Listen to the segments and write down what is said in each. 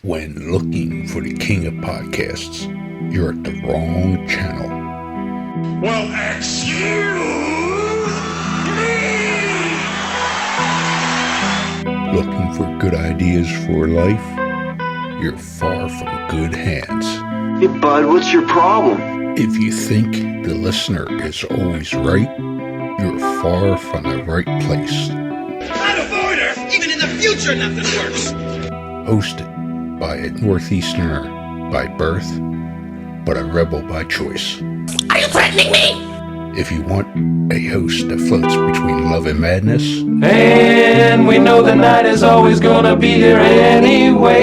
When looking for the king of podcasts, you're at the wrong channel. Well, excuse me! Looking for good ideas for life? You're far from good hands. Hey, bud, what's your problem? If you think the listener is always right, you're far from the right place. Out of order! Even in the future, nothing works! Hosted by a Northeasterner by birth, but a rebel by choice. Are you threatening me? If you want a host that floats between love and madness, and we know the night is always gonna be here anyway.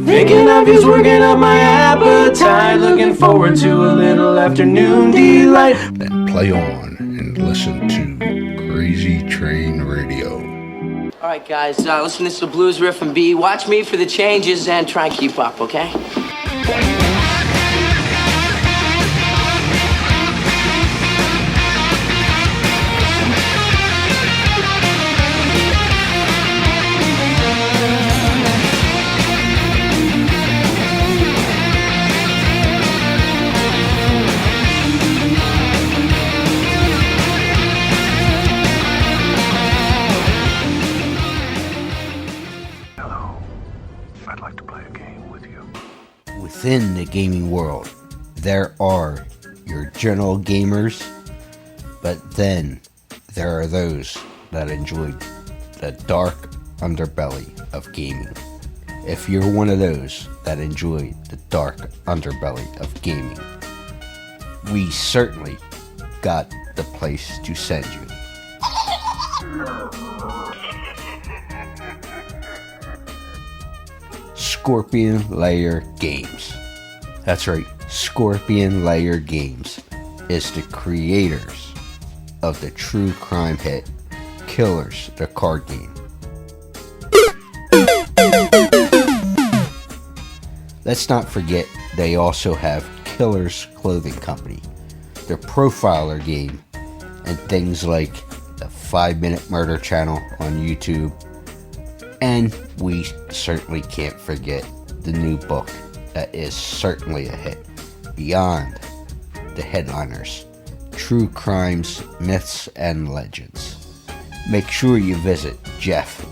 Thinking of you's working up my appetite, looking forward to a little afternoon delight. then play on and listen to Crazy Train Radio. All right, guys, listen to this blues riff and B. Watch me for the changes and try and keep up, okay? Within the gaming world, there are your general gamers, but then there are those that enjoy the dark underbelly of gaming. If you're one of those that enjoy the dark underbelly of gaming, we certainly got the place to send you. Scorpion Lair Games. That's right, Scorpion Lair Games is the creators of the true crime hit Killers, the card game. Let's not forget they also have Killers Clothing Company, their profiler game, and things like the 5-Minute Murder channel on YouTube. And we certainly can't forget the new book that is certainly a hit, Beyond the Headliners, True Crimes, Myths, and Legends. Make sure you visit Jeff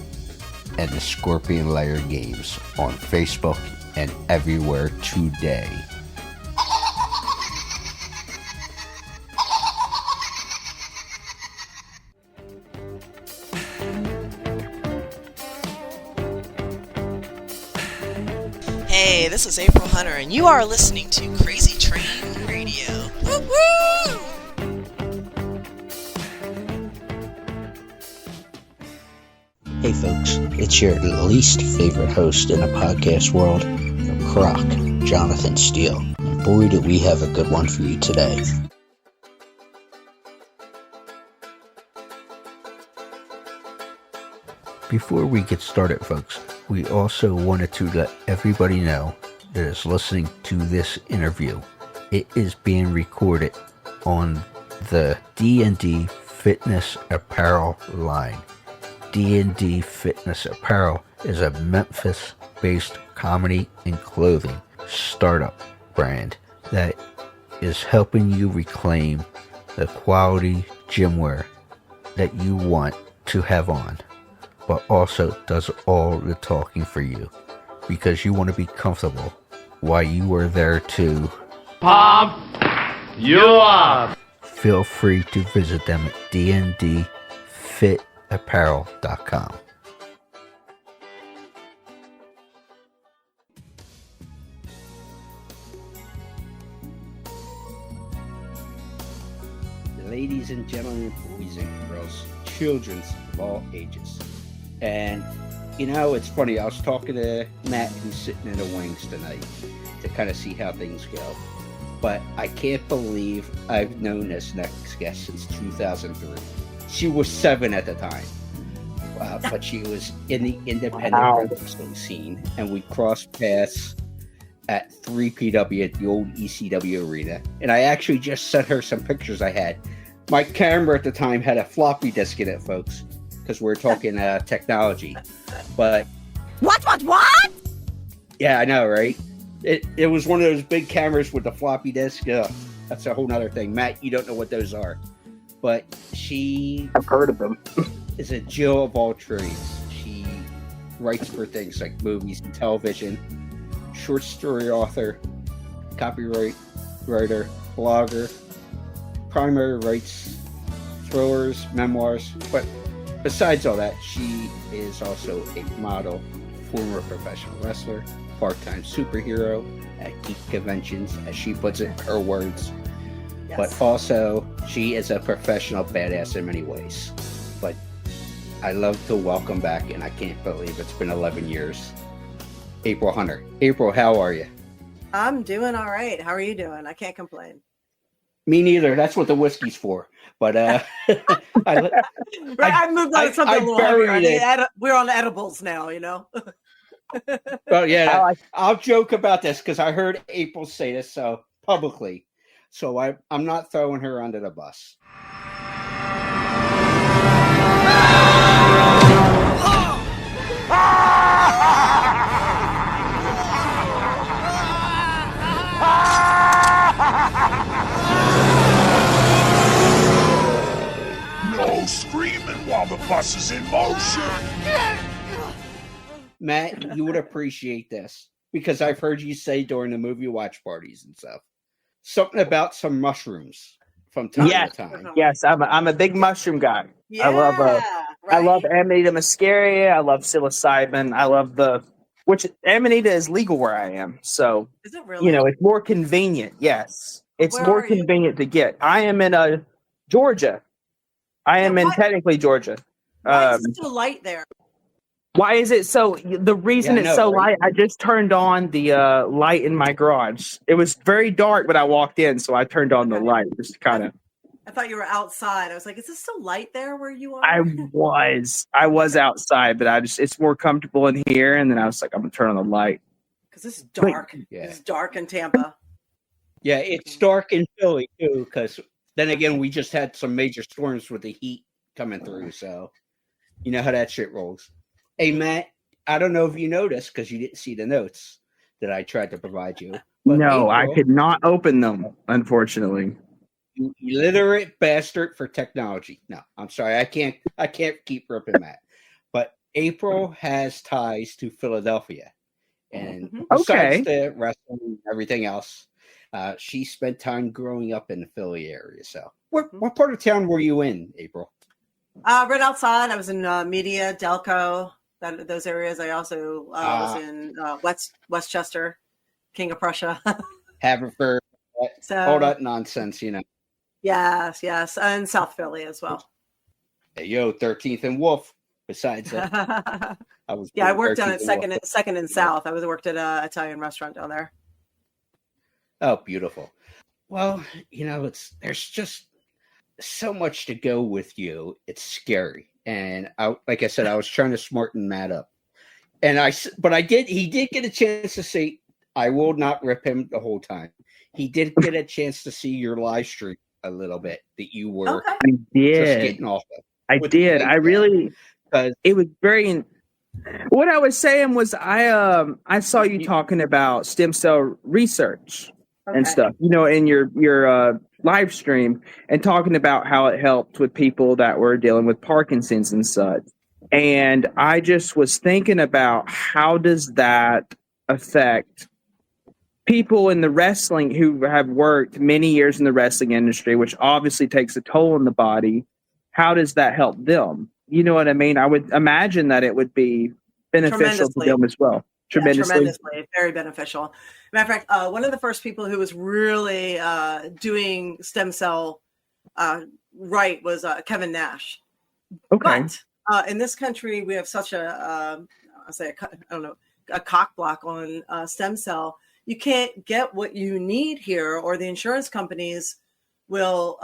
and the Scorpion Lair Games on Facebook and everywhere today. Hey, this is April Hunter, and you are listening to Crazy Train Radio. Woo-woo! Hey folks, it's your least favorite host in the podcast world, Croc, Jonathan Steele. And boy, do we have a good one for you today. Before we get started, folks, we also wanted to let everybody know that is listening to this interview. It is being recorded on the D&D Fitness Apparel line. D&D Fitness Apparel is a Memphis-based comedy and clothing startup brand that is helping you reclaim the quality gym wear that you want to have on, but also does all the talking for you because you want to be comfortable while you are there to Pump you up! Feel free to visit them at dndfitapparel.com. Ladies and gentlemen, boys and girls, children of all ages. And, you know, it's funny, I was talking to Matt, who's sitting in the wings tonight, to kind of see how things go. But I can't believe I've known this next guest since 2003. She was 7 at the time. But she was in the independent wrestling scene, and we crossed paths at 3PW at the old ECW arena. And I actually just sent her some pictures I had. My camera at the time had a floppy disk in it, folks, because we're talking technology. But What? Yeah, I know, right? It was one of those big cameras with the floppy disk. Ugh, that's a whole nother thing. Matt, you don't know what those are. But I've heard of them. is a Jill of all trades. She writes for things like movies and television, short story author, copyright writer, blogger, primary writes thrillers, memoirs. But besides all that, she is also a model, former professional wrestler, part-time superhero at geek conventions, as she puts it in her words. Yes. But also, she is a professional badass in many ways. But I love to welcome back, and I can't believe it's been 11 years, April Hunter. April, how are you? I'm doing all right. How are you doing? I can't complain. Me neither. That's what the whiskey's for. But I've moved on to something a little heavier. We're on edibles now, you know. Well, yeah, I'll joke about this because I heard April say this so publicly. So I'm not throwing her under the bus. No screaming while the bus is in motion. Matt, you would appreciate this because I've heard you say during the movie watch parties and stuff something about some mushrooms from time to time. Yes, I'm a big mushroom guy. Yeah, I love Amanita muscaria. I love psilocybin. I love which Amanita is legal where I am. So, is it really? It's more convenient. Yes, it's Where more are you? convenient to get. I am in Georgia. I am in technically Georgia. Why is it so light there? Why is it so? The reason it's so light, I just turned on the light in my garage. It was very dark when I walked in, so I turned on the light. Just kind of. I thought you were outside. I was like, is this so light there where you are? I was outside, but it's more comfortable in here. And then I was like, I'm gonna turn on the light because it's dark. Yeah. It's dark in Tampa. Yeah, it's dark in Philly too. Because then again, we just had some major storms with the heat coming through, so you know how that shit rolls. Hey, Matt, I don't know if you noticed because you didn't see the notes that I tried to provide you. But no, April, I could not open them, unfortunately. You illiterate bastard for technology. No, I'm sorry. I can't keep ripping Matt. But April has ties to Philadelphia. And besides the wrestling and everything else, she spent time growing up in the Philly area. So what part of town were you in, April? Right outside. I was in Media, Delco, those areas. I also was in Westchester, King of Prussia. Haverford, all that nonsense, you know. Yes, and South Philly as well. Hey, 13th and Wolf. Besides that, I worked down at Second and South. I worked at an Italian restaurant down there. Oh, beautiful. Well, there's just so much to go with you. It's scary, and like I said, I was trying to smarten Matt up, he did get a chance to say, I will not rip him the whole time. He did get a chance to see your live stream a little bit that you were I did. just getting off of. I did. I really, it was very, what I was saying was I saw you talking about stem cell research and stuff, in your live stream, and talking about how it helped with people that were dealing with Parkinson's and such. And I just was thinking about how does that affect people in the wrestling who have worked many years in the wrestling industry, which obviously takes a toll on the body. How does that help them? You know what I mean? I would imagine that it would be beneficial to them as well. Tremendously. Very beneficial. Matter of fact, one of the first people who was really doing stem cell right was Kevin Nash. Okay. But in this country, we have such a cock block on stem cell. You can't get what you need here, or the insurance companies will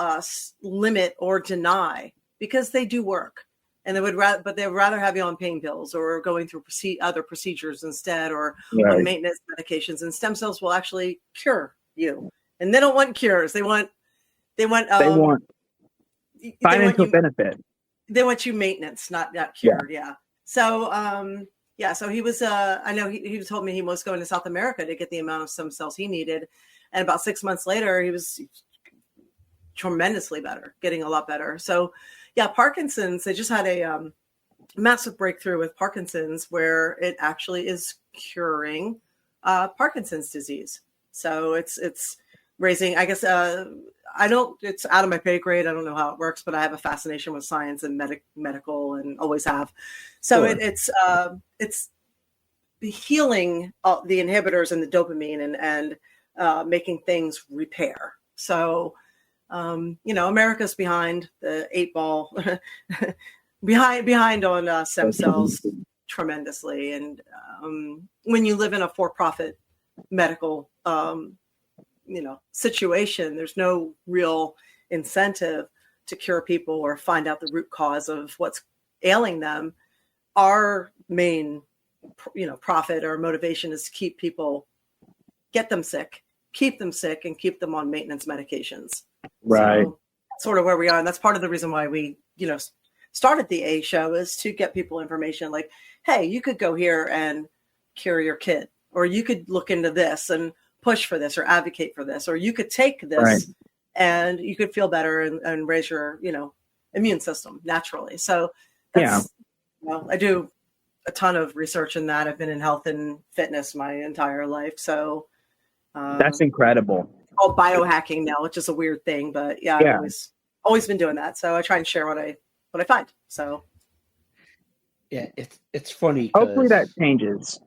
limit or deny, because they do work, and they'd rather have you on pain pills or going through other procedures instead, or on maintenance medications. And stem cells will actually cure you, and they don't want cures. They want financial benefit. They want you maintenance, not cured. Yeah. So Yeah, so he was, I know he told me he was going to South America to get the amount of stem cells he needed. And about 6 months later, he was tremendously better, getting a lot better. So yeah, Parkinson's, they just had a massive breakthrough with Parkinson's where it actually is curing Parkinson's disease. So it's raising, I guess, it's out of my pay grade. I don't know how it works, but I have a fascination with science and medical and always have. So sure. It's healing the inhibitors and the dopamine and making things repair. So, America's behind the 8 ball, behind on stem cells tremendously. And when you live in a for-profit medical situation, there's no real incentive to cure people or find out the root cause of what's ailing them. Our main, profit or motivation is to keep people, get them sick, keep them sick, and keep them on maintenance medications. Right. So that's sort of where we are. And that's part of the reason why we, started the A show, is to get people information like, hey, you could go here and cure your kid, or you could look into this and push for this or advocate for this, or you could take this right. and you could feel better and raise your, immune system naturally. So that's, I do a ton of research in that. I've been in health and fitness my entire life. So that's incredible. It's called biohacking now, which is a weird thing, but I've always been doing that. So I try and share what I find. So yeah, it's funny. Hopefully that changes.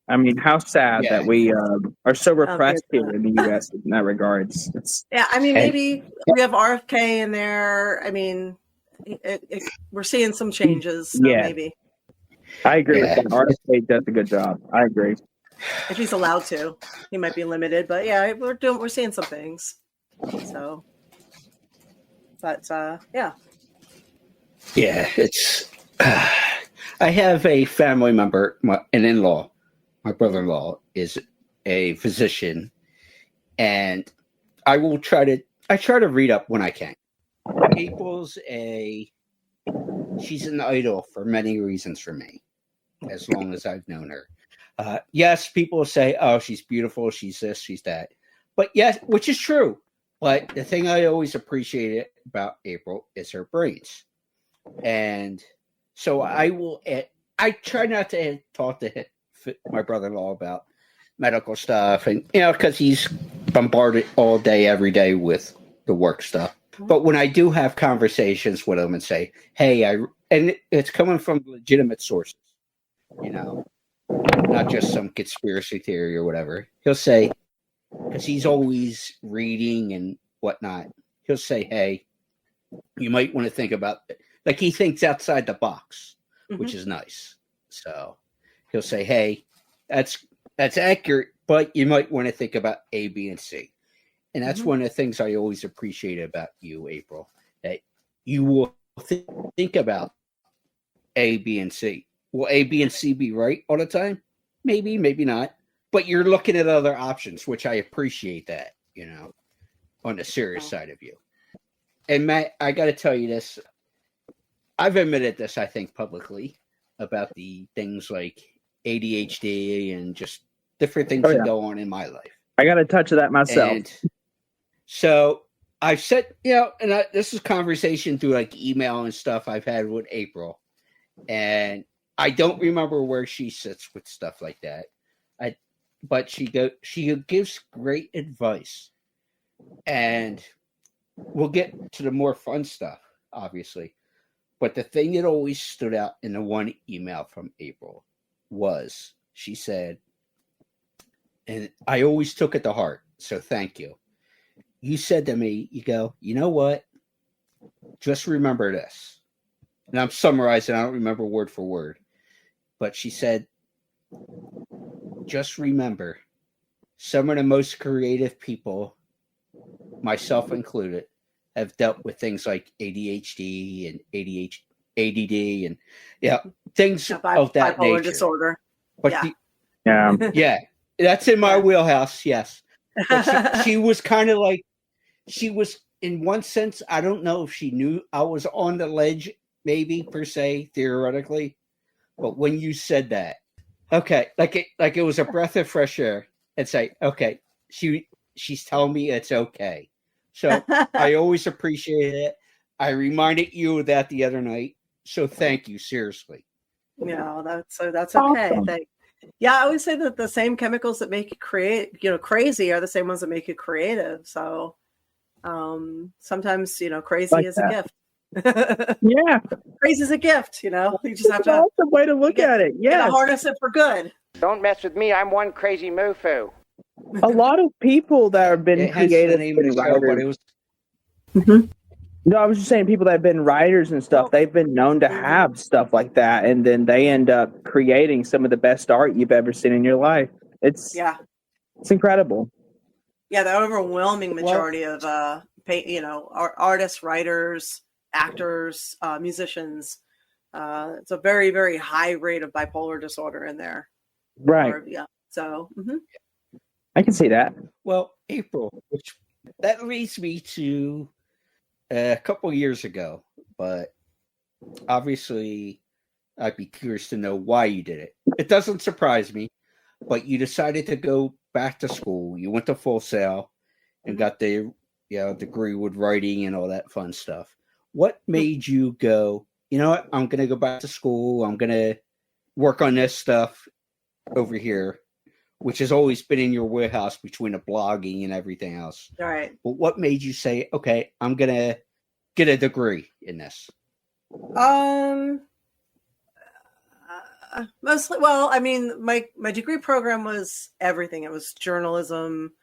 I mean, how sad that we are so repressed here in the U.S. in that regards. Maybe we have RFK in there. I mean, we're seeing some changes. So maybe. I agree with that. RFK does a good job. I agree. If he's allowed to, he might be limited, but we're seeing some things. So, but yeah, it's. I have a family member, an in-law. My brother-in-law is a physician, and I try to read up when I can. She's an idol for many reasons for me, as long as I've known her. Yes, people say, oh, she's beautiful, she's this, she's that. But yes, which is true. But the thing I always appreciated about April is her brains. And so I try not to talk to my brother-in-law about medical stuff, and because he's bombarded all day, every day with the work stuff. But when I do have conversations with him and say, "Hey," and it's coming from legitimate sources, not just some conspiracy theory or whatever. He'll say, because he's always reading and whatnot. He'll say, "Hey, you might want to think about it." Like, he thinks outside the box, which is nice. So he'll say, hey, that's accurate, but you might want to think about A, B, and C. And that's one of the things I always appreciate about you, April, that you will think about A, B, and C. Will A, B, and C be right all the time? Maybe, maybe not. But you're looking at other options, which I appreciate that, on the serious side of you. And Matt, I got to tell you this. I've admitted this, I think, publicly about the things like ADHD and just different things that go on in my life. I got a touch of that myself. And so I've said, this is conversation through like email and stuff I've had with April. And I don't remember where she sits with stuff like that. But she gives great advice. And we'll get to the more fun stuff, obviously. But the thing that always stood out in the one email from April was, she said, and I always took it to heart, so thank you. You said to me, you go, you know what? Just remember this. And I'm summarizing, I don't remember word for word. But she said, just remember, some of the most creative people, myself included, have dealt with things like ADHD and ADD and things of that bipolar nature. Disorder. But that's in my wheelhouse. Yes, but she was kind of like, she was in one sense. I don't know if she knew I was on the ledge, maybe per se, theoretically. But when you said that, okay, like it was a breath of fresh air, and say, okay, she's telling me it's okay. So I always appreciate it. I reminded you of that the other night, so thank you, seriously. That's okay. Awesome. I always say that the same chemicals that make you crazy are the same ones that make you creative. So sometimes crazy Like is that. a gift. Yeah, Crazy is a gift. You just have that's to an awesome way to look at it. gotta Yeah, harness it for good. Don't mess with me. I'm one crazy moofoo. a lot of people that have been It has the creative name of and the show, but writers. it was No, I was just saying people that have been writers and stuff, they've been known to have stuff like that, and then they end up creating some of the best art you've ever seen in your life. It's incredible. Yeah, the overwhelming majority of artists, writers, actors, musicians. It's a very, very high rate of bipolar disorder in there. Right. So I can see that. Well, April, which that leads me to a couple of years ago, but obviously I'd be curious to know why you did it. It doesn't surprise me, but you decided to go back to school. You went to Full Sail and got the degree with writing and all that fun stuff. What made you go, you know what, I'm going to go back to school. I'm going to work on this stuff over here, which has always been in your warehouse between the blogging and everything else. all right. But what made you say, okay, I'm going to get a degree in this? Mostly, well, I mean, my degree program was everything. It was journalism,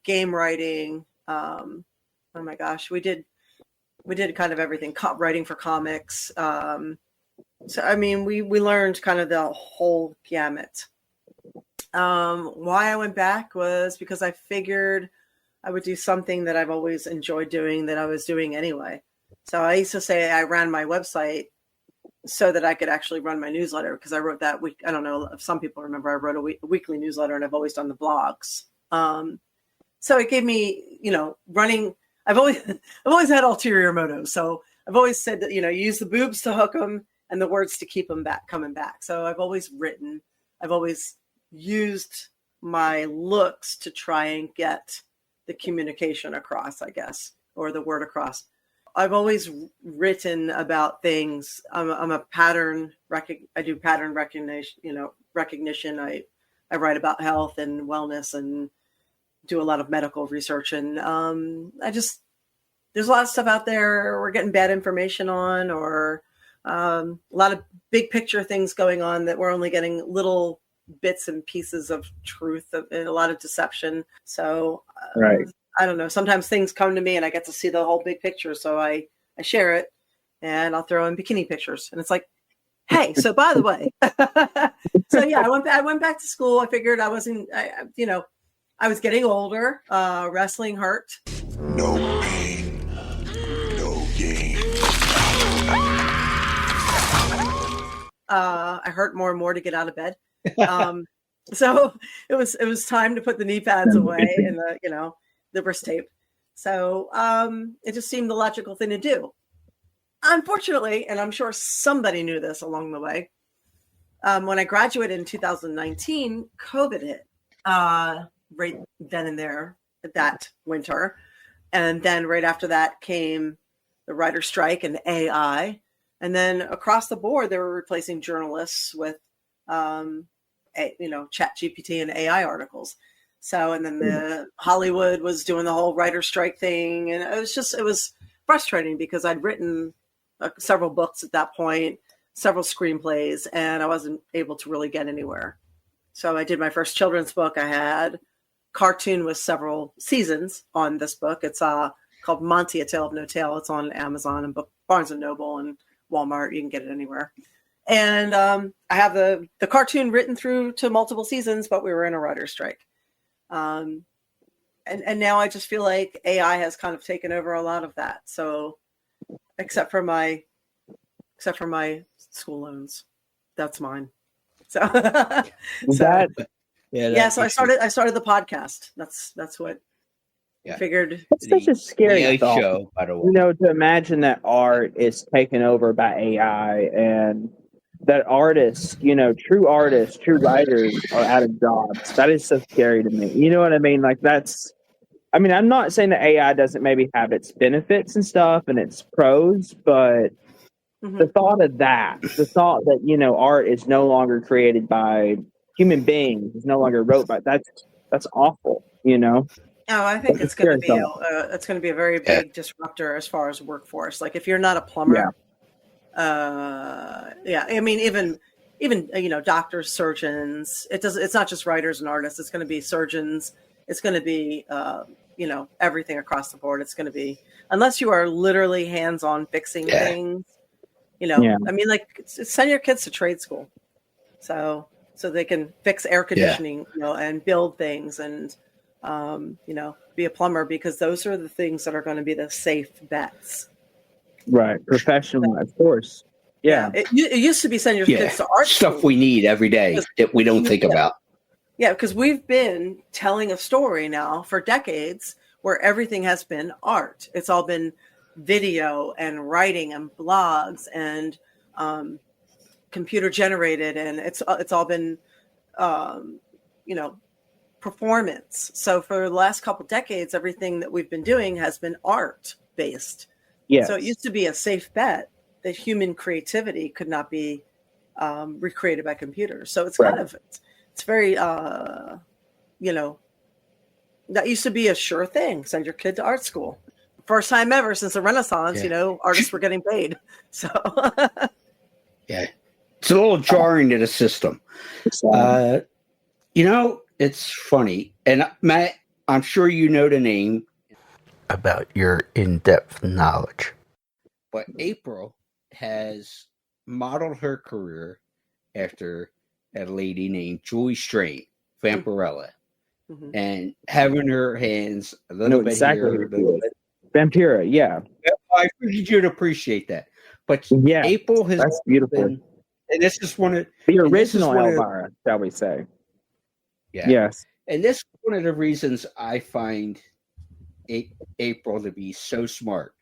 game writing. Oh my gosh, we did kind of everything. Writing for comics. So I mean, we learned kind of the whole gamut. Why I went back was because I figured I would do something that I've always enjoyed doing that I was doing anyway. So I used to say I ran my website so that I could actually run my newsletter, because I wrote that week. I don't know if some people remember, I wrote a weekly newsletter, and I've always done the blogs. So it gave me, running. I've always had ulterior motives. So I've always said that, use the boobs to hook them and the words to keep them coming back. So I've always written. I've always used my looks to try and get the communication across, I guess, or the word across. I've always written about things. I'm a pattern. I do pattern recognition. I write about health and wellness and do a lot of medical research. And there's a lot of stuff out there we're getting bad information on, or a lot of big picture things going on that we're only getting little bits and pieces of truth and a lot of deception. So Right. I don't know. Sometimes things come to me and I get to see the whole big picture. So I share it, and I'll throw in bikini pictures. And it's like, hey, so by the way, so yeah, I went back to school. I figured I was getting older. Wrestling hurt. No pain, no gain. I hurt more and more to get out of bed. So it was time to put the knee pads away and the wrist tape. So it just seemed the logical thing to do. Unfortunately, and I'm sure somebody knew this along the way, when I graduated in 2019, COVID hit right then and there that winter. And then right after that came the writer's strike and AI. And then across the board, they were replacing journalists with, Chat GPT and AI articles. So, and then the Hollywood was doing the whole writer's strike thing. And it was frustrating because I'd written several books at that point, several screenplays, and I wasn't able to really get anywhere. So I did my first children's book. I had cartoon with several seasons on this book. It's called Monty, A Tale of No Tale. It's on Amazon and Barnes & Noble and Walmart. You can get it anywhere. And I have the cartoon written through to multiple seasons, but we were in a writer's strike. And now I just feel like AI has kind of taken over a lot of that. So except for my school loans, that's mine. So, so I started the podcast. That's what I figured. It's such a scary thought, show, by the way. to imagine that art is taken over by AI, and that artists, true artists, true writers are out of jobs. That is so scary to me. You know what I mean? Like I'm not saying that AI doesn't maybe have its benefits and stuff and its pros, but the thought that, art is no longer created by human beings, is no longer wrote by, that's awful, Oh, I think it's going to be It's a very big disruptor as far as workforce. Like if you're not a plumber, I mean, even doctors, surgeons. It's not just writers and artists. It's going to be surgeons. It's going to be everything across the board. It's going to be, unless you are literally hands-on fixing things. I mean, like send your kids to trade school, so they can fix air conditioning, and build things and be a plumber, because those are the things that are going to be the safe bets. Right. Professional, of course. Yeah. It used to be send your kids to art stuff school. we need every day that we don't think about. Yeah, because we've been telling a story now for decades where everything has been art. It's all been video and writing and blogs and computer generated, and it's all been performance. So for the last couple decades, everything that we've been doing has been art based. Yeah. So it used to be a safe bet that human creativity could not be recreated by computers. So it's it's very that used to be a sure thing. Send your kid to art school. First time ever since the Renaissance, artists were getting paid. So it's a little jarring to the system. It's funny, and Matt, I'm sure you know the name about your in-depth knowledge, but April has modeled her career after a lady named Julie Strain, Vampirella, and having her hands a little bit here, Vampira, yeah. I figured you'd appreciate that. But April has that's beautiful. and this is one of the original Elvira, shall we say? Yeah. Yes. And this is one of the reasons I find April to be so smart,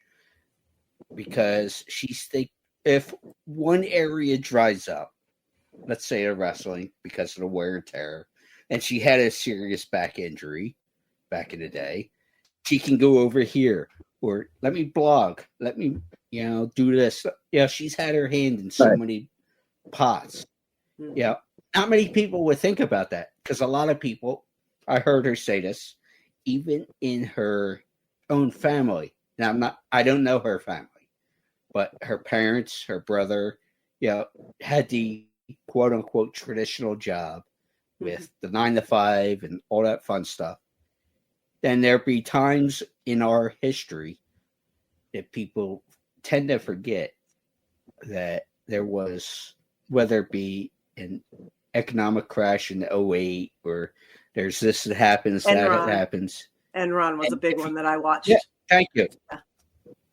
because if one area dries up, let's say the wrestling, because of the wear and tear, and she had a serious back injury back in the day, she can go over here, or let me blog, let me do this. She's had her hand in so many pots. Not many people would think about that, because a lot of people, I heard her say this, even in her own family. Now, I don't know her family, but her parents, her brother, had the quote unquote traditional job with the 9 to 5 and all that fun stuff. Then there be times in our history that people tend to forget that there was, whether it be an economic crash in 2008, or there's this that happens, Enron. that happens. Enron was a big one that I watched. Yeah, thank you.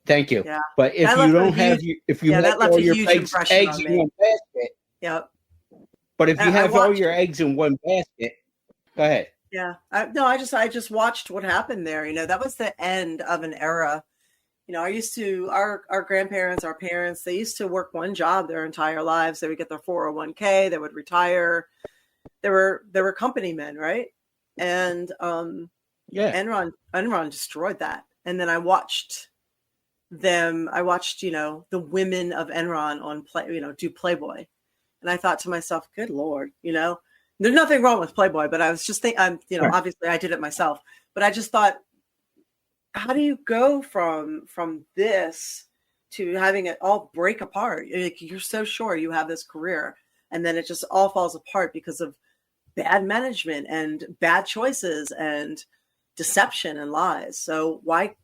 Thank you. Yeah. But if you don't have, if you have all your eggs in one basket, but if you have all your eggs in one basket, go ahead. Yeah. I just watched what happened there. That was the end of an era. Our grandparents, our parents, they used to work one job their entire lives. They would get their 401k, they would retire. They were company men, right? And Enron destroyed that. And then I watched the women of Enron on do Playboy. And I thought to myself, good Lord, there's nothing wrong with Playboy, but I was just thinking, obviously I did it myself, but I just thought, how do you go from this to having it all break apart? You're so sure you have this career, and then it just all falls apart because of bad management and bad choices and deception and lies. So why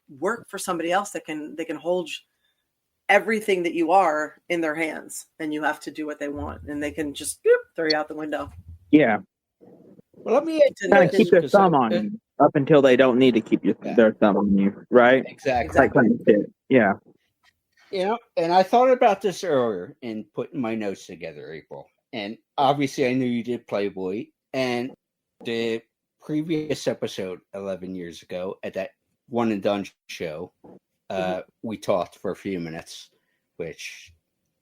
work for somebody else that can hold everything that you are in their hands, and you have to do what they want, and they can just throw you out the window? Yeah. Well, let me kind of keep their thumb on you up until they don't need to keep their thumb on you, right? Exactly. Yeah. And I thought about this earlier in putting my notes together, April. And obviously, I knew you did Playboy. And the previous episode, 11 years ago, at that One and Done show, we talked for a few minutes, which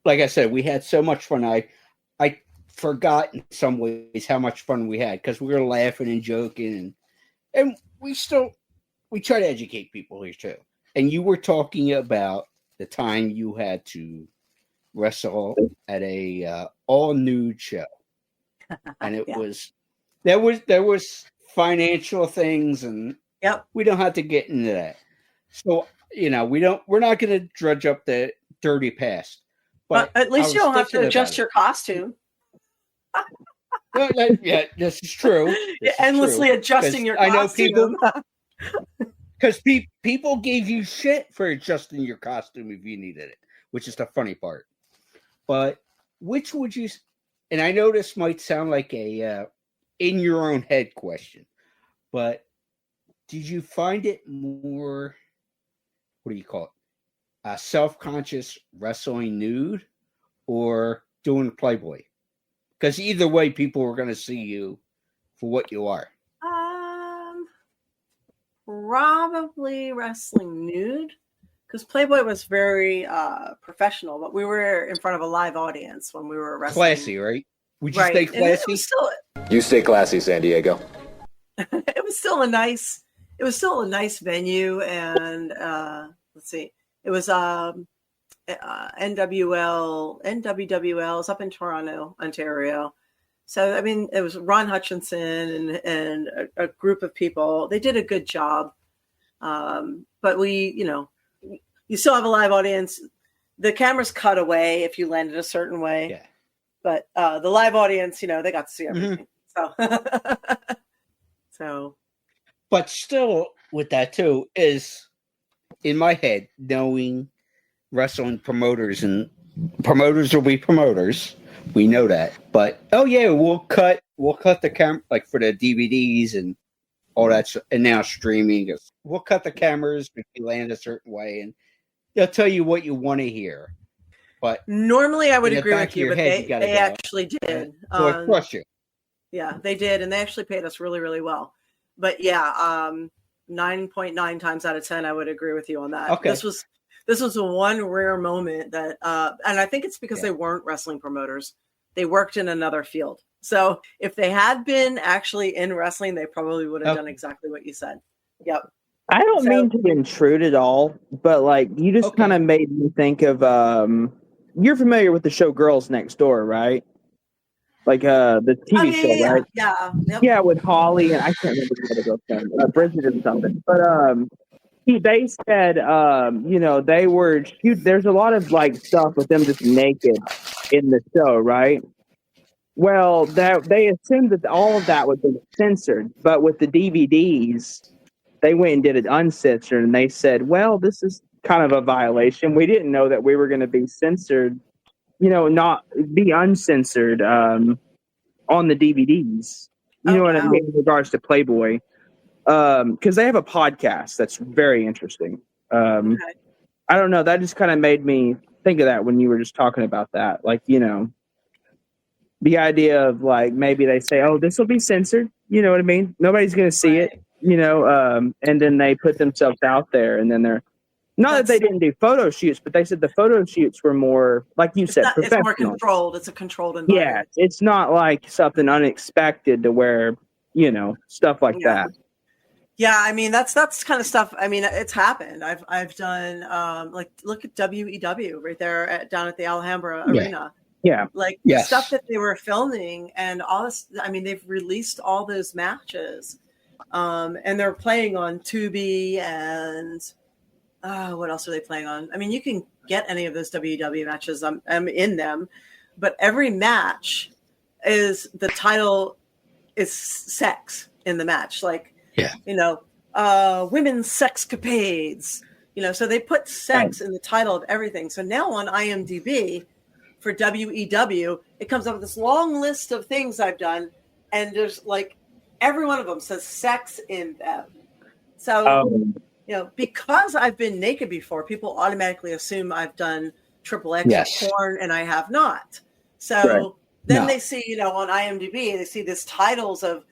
like I said, we had so much fun. I forgot in some ways how much fun we had because we were laughing and joking, and we try to educate people here too. And you were talking about the time you had to wrestle at a all nude show, and it was there was financial things, and we don't have to get into that. So we're not going to drudge up the dirty past. But at least you don't have to adjust your costume. Well, yeah, this is true. Endlessly adjusting your costume. I know people because people gave you shit for adjusting your costume if you needed it, which is the funny part. But which would you? And I know this might sound like a in your own head question, but did you find it more? What do you call it? Self-conscious wrestling nude or doing Playboy? Because either way, people were going to see you for what you are. Probably wrestling nude, because Playboy was very professional, but we were in front of a live audience when we were wrestling. Classy, right? Would you stay classy? You stay classy, San Diego. It was still a nice venue, and let's see, it was NWWL's up in Toronto, Ontario. So I mean, it was Ron Hutchinson and a group of people. They did a good job, but you still have a live audience. The cameras cut away if you landed a certain way. Yeah. But the live audience, they got to see everything. Mm-hmm. So. But still, with that too, is in my head knowing wrestling promoters, and promoters will be promoters. We know that. But we'll cut the camera, like for the DVDs and all that, and now streaming. We'll cut the cameras if you land a certain way, and they'll tell you what you want to hear. But normally I would agree with you, but they actually did. So I trust you. Yeah, they did, and they actually paid us really, really well. But 9.9 times out of 10, I would agree with you on that. Okay. This was one rare moment that, and I think it's because they weren't wrestling promoters. They worked in another field. So if they had been actually in wrestling, they probably would have done exactly what you said. Yep. I don't mean to intrude at all, but like you just kind of made me think of, you're familiar with the show Girls Next Door, right? Like the TV show, right? Yeah. Yep. Yeah, with Holly, and I can't remember the other girl's name, Bridget or something. But they said, they were there's a lot of like stuff with them just naked in the show, right? Well, they assumed that all of that would be censored, but with the DVDs, they went and did it uncensored, and they said, well, this is kind of a violation. We didn't know that we were going to be censored, not be uncensored on the DVDs. You know what I mean in regards to Playboy. Because they have a podcast that's very interesting. I don't know. That just kind of made me think of that when you were just talking about that. Like, the idea of like maybe they say, oh, this will be censored. You know what I mean? Nobody's going to see it, and then they put themselves out there, and then they're not that they didn't do photo shoots, but they said the photo shoots were more, like you said, professional. It's more controlled. It's a controlled environment. Yeah, it's not like something unexpected to where, stuff like that. Yeah, I mean that's kind of stuff. I mean, it's happened. I've done like look at WEW right there down at the Alhambra Arena. Yeah, like stuff that they were filming and all this. I mean, they've released all those matches, and they're playing on Tubi and what else are they playing on? I mean, you can get any of those WEW matches. I'm in them, but every match is the title is sex in the match, like. Yeah. Women's sexcapades, so they put sex in the title of everything. So now on IMDb for WEW, it comes up with this long list of things I've done. And there's like every one of them says sex in them. So, because I've been naked before, people automatically assume I've done XXX porn, and I have not. So then they see, on IMDb, they see these titles of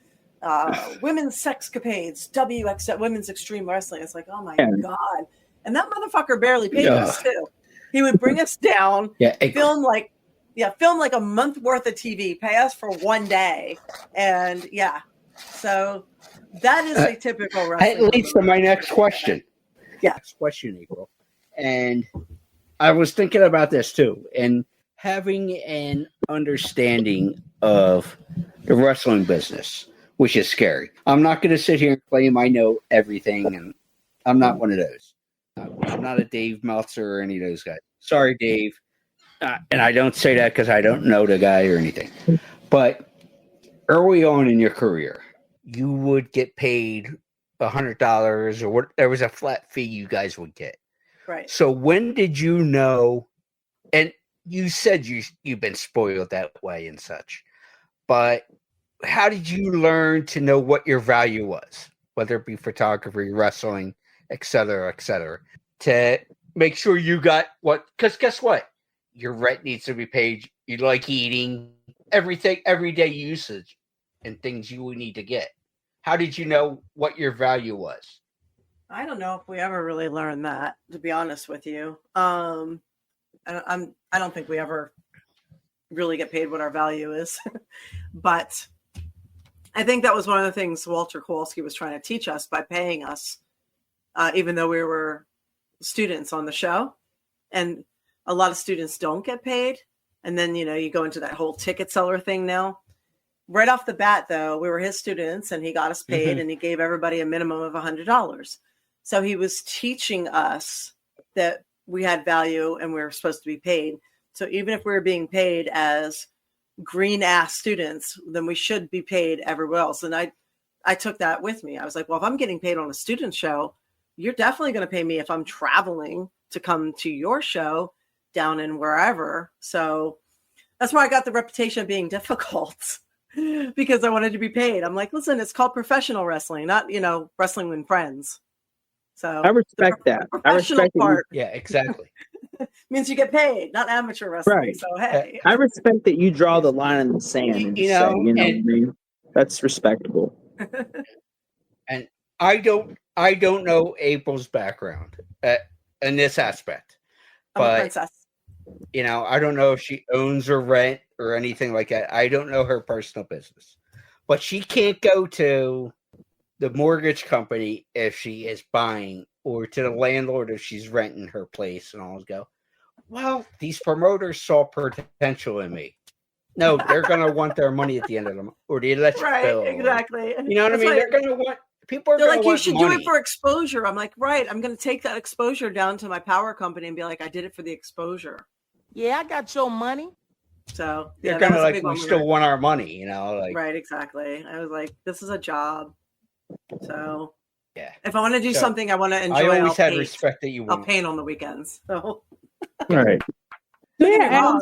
women's sexcapades, WX, women's extreme wrestling. It's like, oh my God. And that motherfucker barely paid us too. He would bring us down, Yeah, film like a month worth of TV, pay us for one day, and so that is a typical wrestling. That leads to my next question. Yeah, next question, April. And I was thinking about this too, and having an understanding of the wrestling business, which is scary. I'm not going to sit here and claim I know everything, and I'm not one of those. I'm not a Dave Meltzer or any of those guys. Sorry, Dave. And I don't say that because I don't know the guy or anything. But early on in your career, you would get paid $100 or what? There was a flat fee you guys would get. right. So when did you know? And you said you've been spoiled that way and such, but how did you learn to know what your value was, whether it be photography, wrestling, et cetera, to make sure you got what? Because guess what? Your rent needs to be paid. You like eating, everything, everyday usage, and things you would need to get. How did you know what your value was? I don't know if we ever really learned that, to be honest with you. I don't think we ever really get paid what our value is, but I think that was one of the things Walter Kowalski was trying to teach us by paying us, even though we were students on the show. And a lot of students don't get paid. And then, you go into that whole ticket seller thing now. Right off the bat, though, we were his students and he got us paid and he gave everybody a minimum of $100. So he was teaching us that we had value and we were supposed to be paid. So even if we were being paid as green ass students, then we should be paid everywhere else. And I took that with me. I was like, well, if I'm getting paid on a student show, you're definitely going to pay me if I'm traveling to come to your show down in wherever. So that's why I got the reputation of being difficult because I wanted to be paid. I'm like, listen, it's called professional wrestling, not, wrestling with friends. So I respect that. I respect part. Yeah, exactly. Means you get paid, not amateur wrestling. Right. So hey, I respect that you draw the line in the sand and You just know, say, what I and- mean? That's respectable. And I don't know April's background in this aspect, I'm a but princess. I don't know if she owns or rent or anything like that. I don't know her personal business, but she can't go to the mortgage company if she is buying, or to the landlord if she's renting her place, and always go, well, these promoters saw potential in me. No, they're gonna want their money at the end of the month, or the electric bill. Right, exactly. You know what I mean? They're gonna want. People are They're gonna like, you want should money. do it for exposure. I'm like, right. I'm going to take that exposure down to my power company and be like, I did it for the exposure. Yeah, I got your money. So They're that kind was of a like, big we one. still want our money, like Right, exactly. I was like, this is a job. So yeah. if I want to do So, something I want to enjoy, I always I'll had paint. respect that you I'll would. paint on the weekends. So Right. don't get me Yeah, wrong,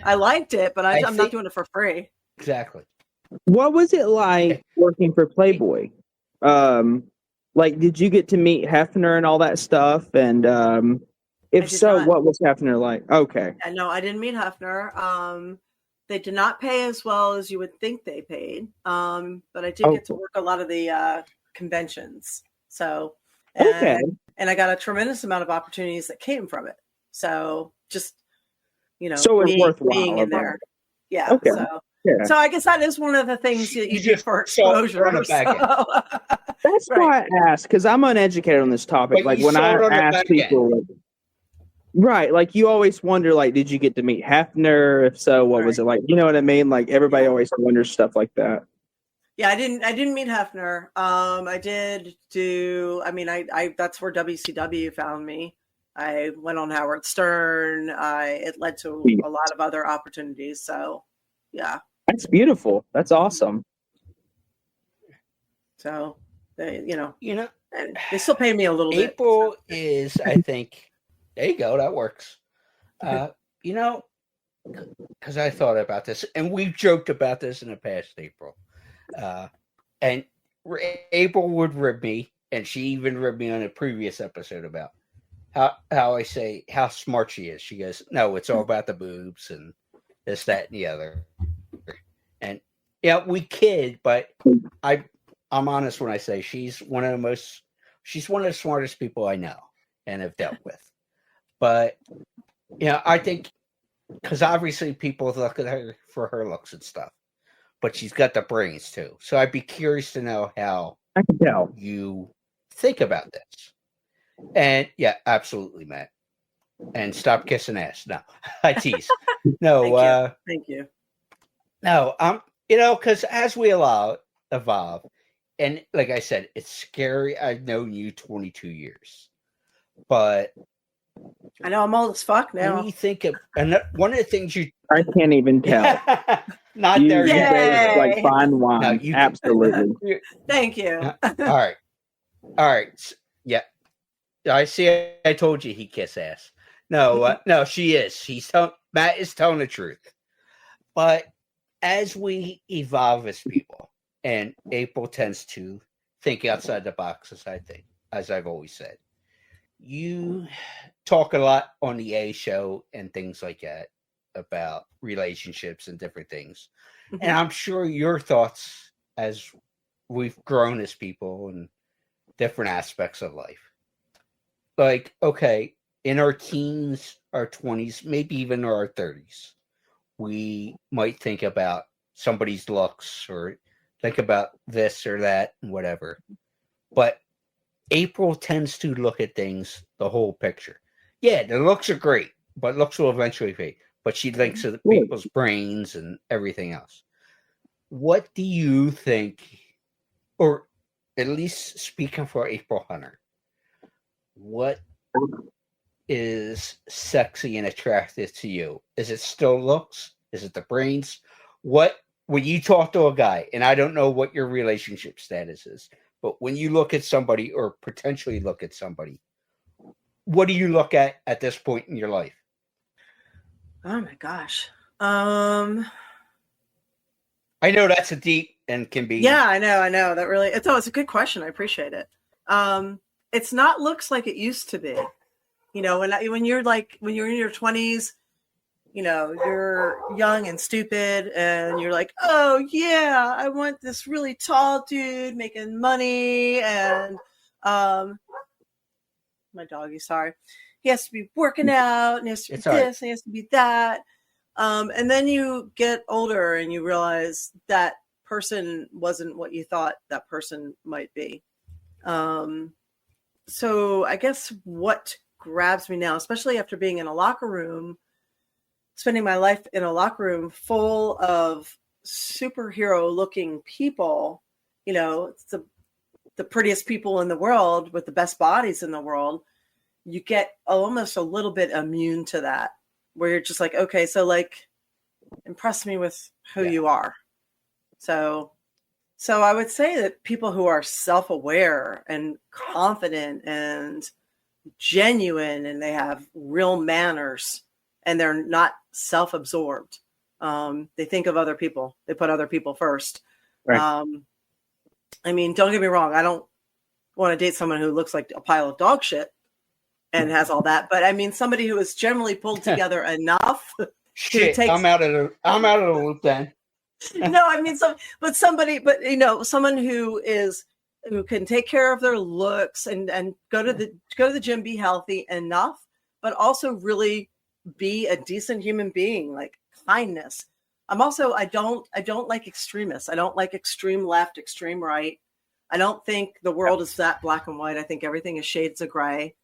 I liked it, but I'm think- not doing it for free. Exactly. What was it like working for Playboy? Like, did you get to meet Hefner and all that stuff? And if did so, not. what was Hefner like? Okay. And no, I didn't meet Hefner. They did not pay as well as you would think they paid. But I did get to work a lot of the conventions. So, Okay. and I got a tremendous amount of opportunities that came from it. So just, So it's worthwhile. being in there. Yeah. Okay. So, Yeah. so I guess that is one of the things that you do just for saw it exposure. on the back end. That's why I asked, because I'm uneducated on this topic. But Like you when saw I it on the ask back end. people, right? Like you always wonder, like, did you get to meet Hefner? If so, what was it like? You know what I mean? Like everybody always wonders stuff like that. Yeah, I didn't meet Hefner. I did do. I mean, I that's where WCW found me. I went on Howard Stern. It led to a lot of other opportunities. So, yeah. That's beautiful. That's awesome. So, they, and they still pay me a little bit. April is, I think, there you go. That works. Because I thought about this, and we've joked about this in the past, April. And April would rib me, and she even ribbed me on a previous episode about how I say how smart she is. She goes, no, it's all about the boobs and this, that, and the other. And yeah, we kid, but I'm honest when I say she's one of the smartest people I know and have dealt with. But Yeah, I think because obviously people look at her for her looks and stuff, but she's got the brains too. So I'd be curious to know how I can tell you think about this. And yeah, absolutely, Matt. And stop kissing ass. No, I tease. No, Thank you. No, because as we evolve, and like I said, it's scary. I've known you 22 years, but I know I'm old as fuck now. when you think of, and one of the things I can't even tell. not you, there you yet. guys like fine wine. No, you- Absolutely. Thank you. All right, yeah. I see. I told you he kiss ass. No, no, she is. Matt is telling the truth. But as we evolve as people, and April tends to think outside the box, as I've always said, you talk a lot on the A show and things like that about relationships and different things. And I'm sure your thoughts as we've grown as people and different aspects of life. Like, okay, in our teens, our 20s, maybe even our 30s, we might think about somebody's looks or think about this or that and whatever. But April tends to look at things, the whole picture. Yeah, the looks are great, but looks will eventually fade. But she thinks of the people's brains and everything else. What do you think, or at least speaking for April Hunter, what is sexy and attractive to you? Is it still looks? Is it the brains? What, when you talk to a guy, and I don't know what your relationship status is, but when you look at somebody or potentially look at somebody, what do you look at this point in your life? Oh my gosh. I know that's a deep and can be. Yeah, I know. That really, it's a good question. I appreciate it. It's not looks like it used to be. You know, when you're in your 20s, you know, you're young and stupid and you're like, oh yeah, I want this really tall dude making money. And, my doggy, sorry. He has to be working out and he has to be this and he has to be that. And then you get older and you realize that person wasn't what you thought that person might be. So I guess what grabs me now, especially after being in a locker room, spending my life in a locker room full of superhero looking people, you know, it's the prettiest people in the world with the best bodies in the world, you get almost a little bit immune to that, where you're just like, okay, so like, impress me with who you are. So I would say that people who are self-aware and confident and genuine and they have real manners and they're not self-absorbed. They think of other people. They put other people first. Right. I mean, don't get me wrong. I don't want to date someone who looks like a pile of dog shit and has all that. But I mean, somebody who is generally pulled together enough. Shit, I'm out of the loop then. No, I mean, someone who can take care of their looks and go to the gym, be healthy enough, but also really be a decent human being, like kindness. I don't like extremists. I don't like extreme left, extreme right. I don't think the world is that black and white. I think everything is shades of gray.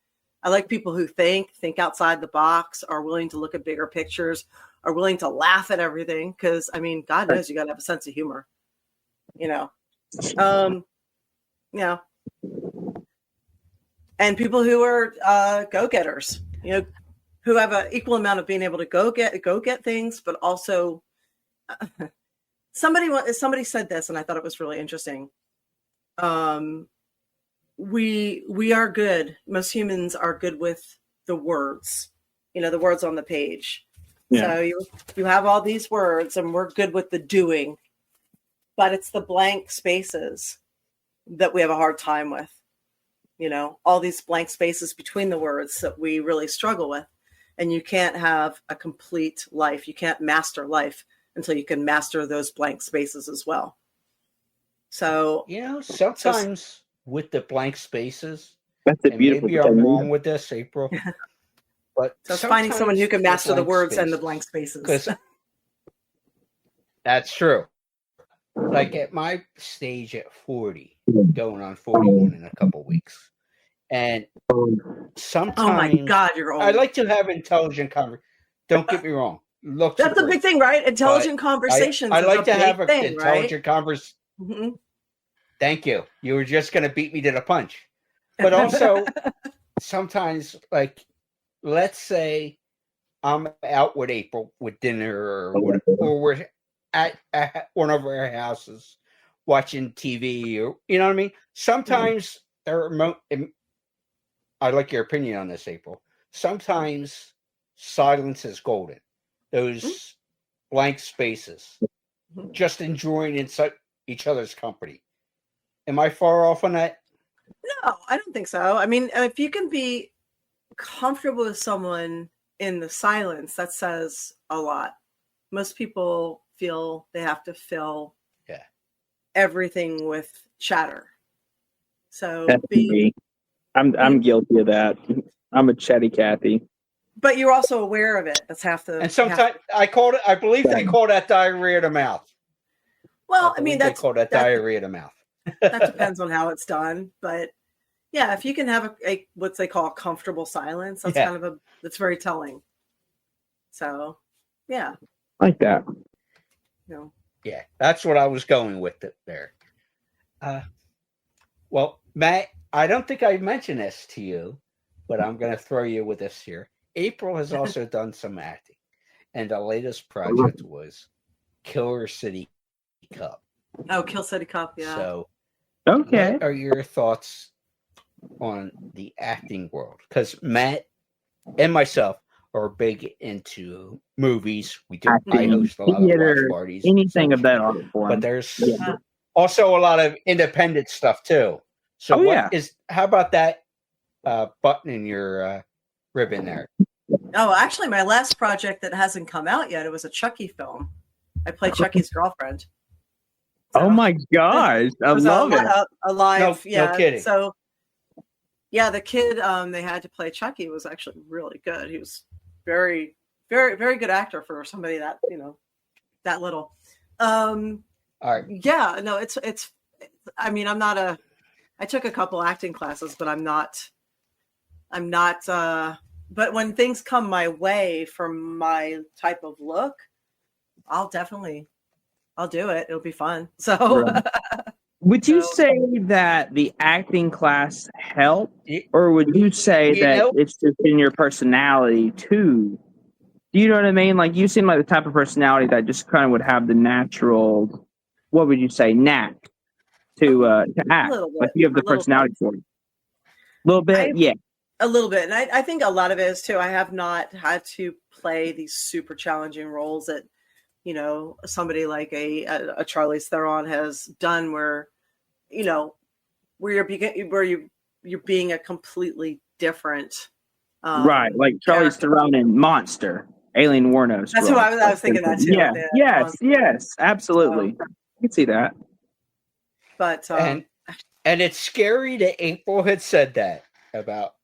I like people who think outside the box, are willing to look at bigger pictures, are willing to laugh at everything. Cause I mean, God knows you got to have a sense of humor, you know? Yeah. And people who are go-getters, you know, who have an equal amount of being able to go get things, but also somebody said this, and I thought it was really interesting. We are good. Most humans are good with the words, you know, the words on the page. Yeah. So you have all these words and we're good with the doing, but it's the blank spaces that we have a hard time with, you know, all these blank spaces between the words that we really struggle with. And you can't have a complete life. You can't master life until you can master those blank spaces as well. So, you know, sometimes with the blank spaces, that's a beautiful maybe I'm wrong with this, April. But So it's finding someone who can master the words and the blank spaces. That's true. Like at my stage at 40, going on 41 in a couple weeks. And sometimes, oh my God, you're old. I like to have intelligent conversation. Don't get me wrong. That's a big thing, right? Intelligent conversations. I like to have an thing, intelligent conversation. Mm-hmm. Thank you. You were just going to beat me to the punch. But also, sometimes, like, let's say I'm out with April with dinner or we're at one of our houses watching TV, or you know what I mean? Sometimes I like your opinion on this, April. Sometimes silence is golden. Those blank spaces, just enjoying inside each other's company. Am I far off on that? No, I don't think so. I mean, if you can be comfortable with someone in the silence, that says a lot. Most people feel they have to fill everything with chatter. So I'm guilty of that. I'm a chatty Cathy. But you're also aware of it. That's half the. And sometimes I believe they call that diarrhea of the mouth. Well, I mean, they call that diarrhea of the mouth. That depends on how it's done, but yeah, if you can have a what they call a comfortable silence, that's that's very telling. So, yeah, like that. Yeah, that's what I was going with it there. Well, Matt, I don't think I mentioned this to you, but I'm going to throw you with this here. April has also done some acting, and the latest project was Killer City Cup. Oh, Kill City Cup, yeah. So, okay, what are your thoughts on the acting world? Because Matt and myself are big into movies. We do. I host a lot of watch parties, anything of that art form. But there's also a lot of independent stuff too. So, how about that button in your ribbon there? Oh, actually, my last project that hasn't come out yet, it was a Chucky film. I played Chucky's girlfriend. So, oh my gosh, I love it. A live, no kidding. So, yeah, the kid they had to play Chucky was actually really good. He was very, very, very good actor for somebody that that little. All right. Yeah, no, it's. I mean, I took a couple acting classes, but I'm not. But when things come my way from my type of look, I'll do it. It'll be fun. So, would you say that the acting class helped, or would you say that it's just in your personality too? Do you know what I mean? Like, you seem like the type of personality that just kind of would have the natural, what would you say, knack to act. Like, you have the personality for it. A little bit, yeah. A little bit. And I think a lot of it is too, I have not had to play these super challenging roles that, somebody like a Charlize Theron has done where, where you're being a completely different. Right. Like Charlize Theron in Monster, Aileen Wuornos. That's who I was thinking that too. Yeah. Yes, absolutely. I can see that. But, and it's scary that April had said that about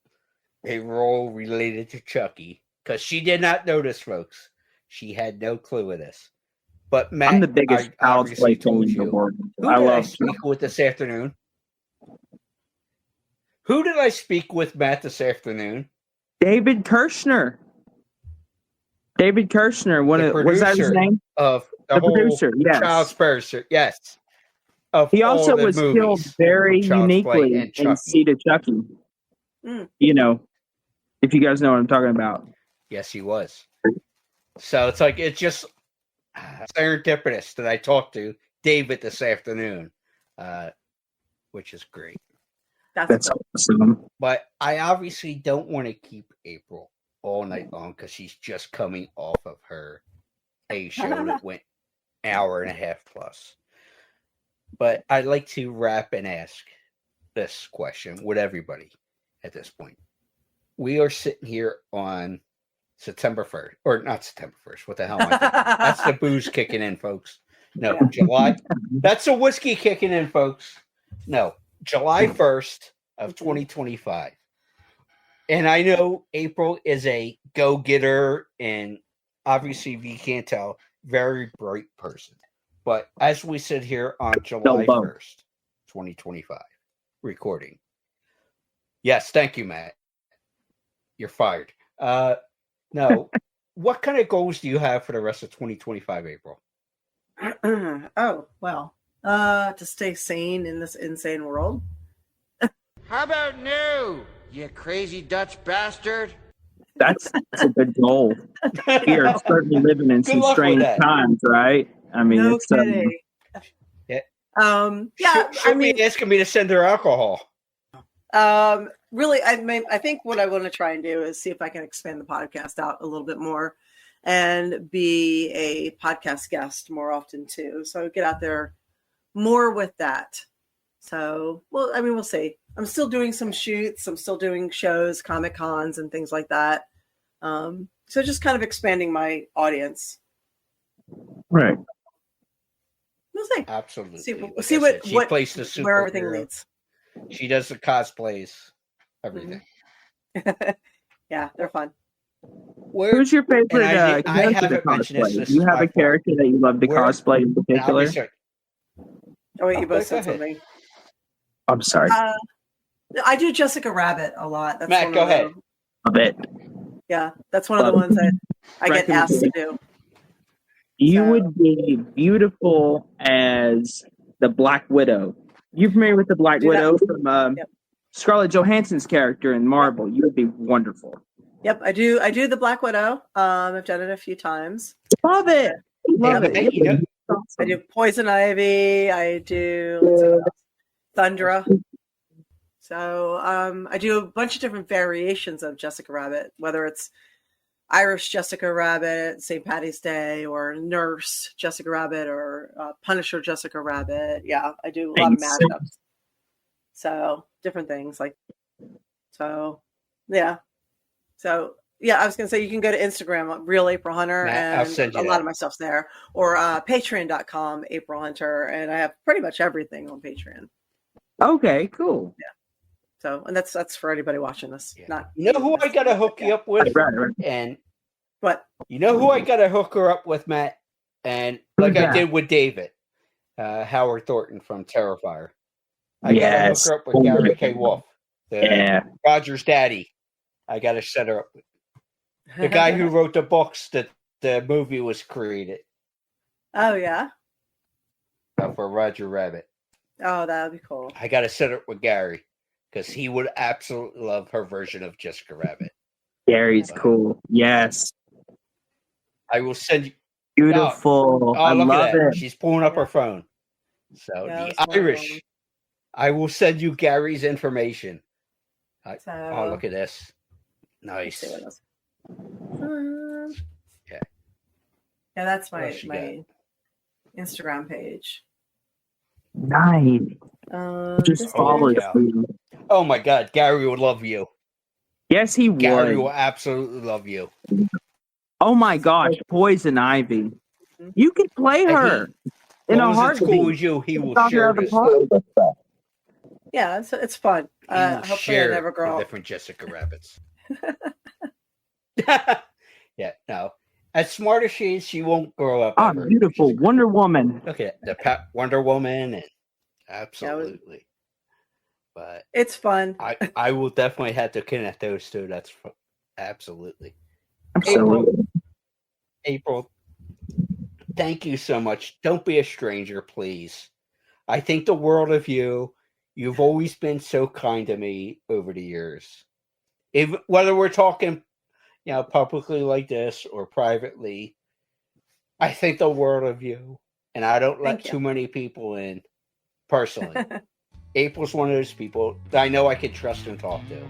a role related to Chucky, because she did not notice, folks. She had no clue of this. But Matt, I'm the biggest child's play told you. Who did I speak with this afternoon? Who did I speak with, Matt, this afternoon? David Kirshner. David Kirshner. Was that his name? Of the producer, yes. Child's producer, yes. He also was killed very uniquely in Seed of Chucky. If you guys know what I'm talking about. Yes, he was. So it's just serendipitous that I talked to David this afternoon, which is great. That's awesome. But I obviously don't want to keep April all night long because she's just coming off of a show that went hour and a half plus. But I'd like to wrap and ask this question with everybody at this point. We are sitting here on September 1st, or not September 1st. What the hell am I thinking? That's the booze kicking in, folks. No, July. That's the whiskey kicking in, folks. No, July 1st of 2025. And I know April is a go-getter, and obviously, if you can't tell, very bright person. But as we sit here on July 1st, 2025, recording. Yes, thank you, Matt. You're fired. No, what kind of goals do you have for the rest of 2025, April? Oh, well, to stay sane in this insane world. How about new, you crazy Dutch bastard? That's a good goal. We are certainly living in some strange times, right? I mean, No it's kidding. Yeah. Yeah. She'll be asking me to send her alcohol. Really, I think what I want to try and do is see if I can expand the podcast out a little bit more and be a podcast guest more often too. So get out there more with that. So, well, I mean, we'll see. I'm still doing some shoots. I'm still doing shows, Comic Cons and things like that. So just kind of expanding my audience. Right. We'll see. Absolutely. See what she plays the superhero. where everything leads. She does the cosplays, everything. Yeah, they're fun. Who's your favorite I character to haven't mentioned cosplay? this Do you have a character that you love to cosplay in particular? Oh, wait, you both said something. I'm sorry. I do Jessica Rabbit a lot. That's Matt, go ahead. A bit. Yeah, that's one of the ones that I get asked to do. You would be beautiful as the Black Widow. You familiar with the Black Widow from Scarlett Johansson's character in Marvel? You would be wonderful. Yep, I do. I do the Black Widow. I've done it a few times. Love it. Love it. I do Poison Ivy. I do Thundra. So I do a bunch of different variations of Jessica Rabbit, whether it's Irish Jessica Rabbit, St. Patty's Day, or Nurse Jessica Rabbit, or Punisher Jessica Rabbit. Yeah, I do a lot of mashups. So different things like. So yeah. So yeah, I was gonna say you can go to Instagram, Real April Hunter, Matt, and a lot of my stuff's there, or Patreon.com, April Hunter, and I have pretty much everything on Patreon. Okay, cool. Yeah. So, and that's for anybody watching this. Yeah. Not you know who I gotta hook you up with, right. And what? You know who I gotta hook her up with, Matt, and like I did with David, Howard Thornton from Terrifier. I gotta hook her up with Gary K. Wolf, Roger's daddy. I gotta set her up with the guy who wrote the books that the movie was created. Oh yeah. For Roger Rabbit. Oh, that would be cool. I gotta set her up with Gary because he would absolutely love her version of Jessica Rabbit. Gary's cool. Yes. I will send you. Beautiful. I love at that. it. She's pulling up her phone. So the Irish. I will send you Gary's information. Oh, look at this. Nice. Yeah, that's my Instagram page. Nice. Just follow it. Oh my God, Gary would love you. Yes, he would. Gary will absolutely love you. Oh my gosh, Poison Ivy. You could play her in a heartbeat. As cool as you, he will share this. Yeah, it's fun. Hopefully, I never grow up. Different Jessica Rabbits. Yeah, no. As smart as she is, she won't grow up. Ah, beautiful Wonder Woman. Look at the Wonder Woman, and absolutely. But it's fun. I will definitely have to connect those two. That's absolutely. April, thank you so much. Don't be a stranger, please. I think the world of you. You've always been so kind to me over the years. Whether we're talking, publicly like this or privately, I think the world of you. And I don't let too many people in personally. April's one of those people that I know I can trust and talk to.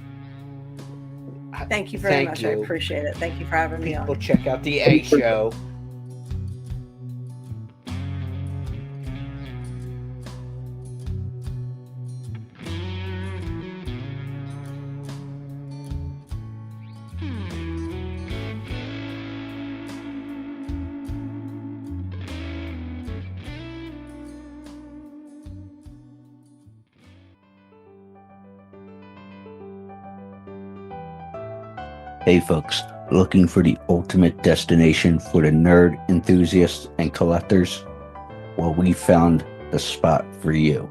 Thank you very much. I appreciate it. Thank you for having me on. People check out the A Show. Hey folks, looking for the ultimate destination for the nerd enthusiasts and collectors? Well, we found the spot for you.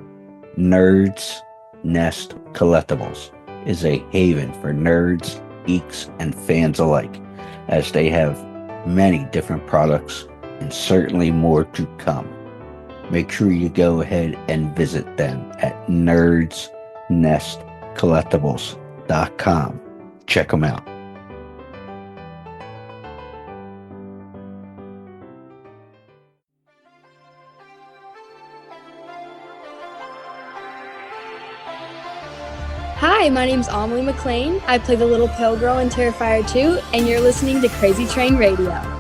Nerds Nest Collectibles is a haven for nerds, geeks, and fans alike, as they have many different products and certainly more to come. Make sure you go ahead and visit them at nerdsnestcollectibles.com. Check them out. Hi, my name's Amelie McLean. I play the little pale girl in Terrifier 2, and you're listening to Crazy Train Radio.